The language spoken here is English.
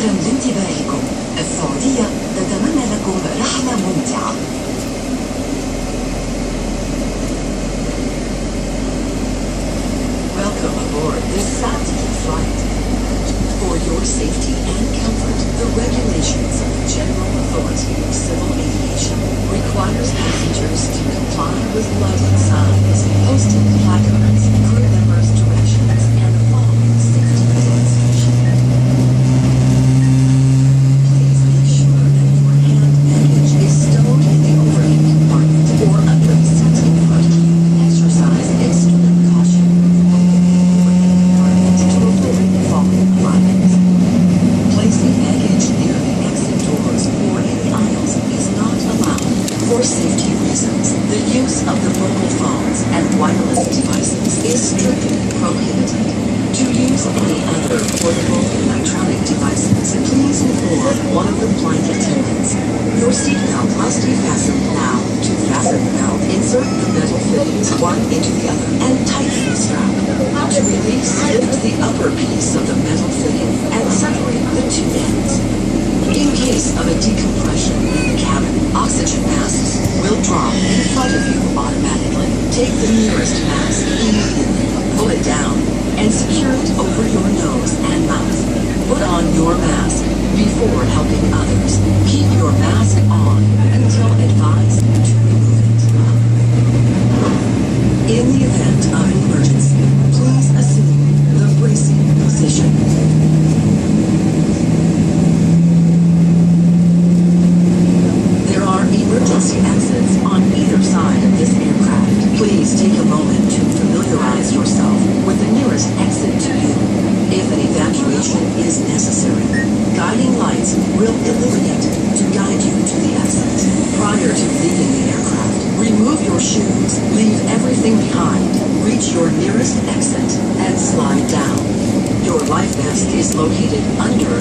شكرا لانتباهكم. السعودية تتمنى لكم رحلة ممتعة. Welcome aboard this Saudi flight. For your safety and comfort, the regulations of the General Authority of Civil Aviation requires passengers to comply with lighted signs, posted placards, crew members' directions, and the following safety demonstration. Please make sure that your hand baggage is stowed in the overhead compartment or under the seat in front of you. Exercise extreme caution before the overhead compartment to avoid falling lines. Placing baggage near the exit doors or in the aisles is not allowed. For safety reasons, the use of the mobile phones and wireless devices is strictly prohibited. To use any other portable electronic devices, please inform one of the flight attendants. Your seatbelt must be fastened now. To fasten the belt, insert the metal fittings one into the other and tighten the strap. To release, lift the upper piece of the metal fitting and separate the two ends. In case of a decompression in the cabin, oxygen masks will drop in front of you automatically. Take the nearest mask immediately, pull it down, and secure it over your nose and mouth. Put on your mask before helping others. Keep your mask on until advised to remove it. In the event of an emergency, please assume the bracing position. There are emergency exits on either side of this aircraft. Please take a moment to familiarize yourself with the nearest exit to you. If an evacuation is necessary, guiding lights will illuminate to guide you to the exit. Prior to leaving the aircraft, remove your shoes, leave everything behind, reach your nearest exit, and slide down. Your life vest is located under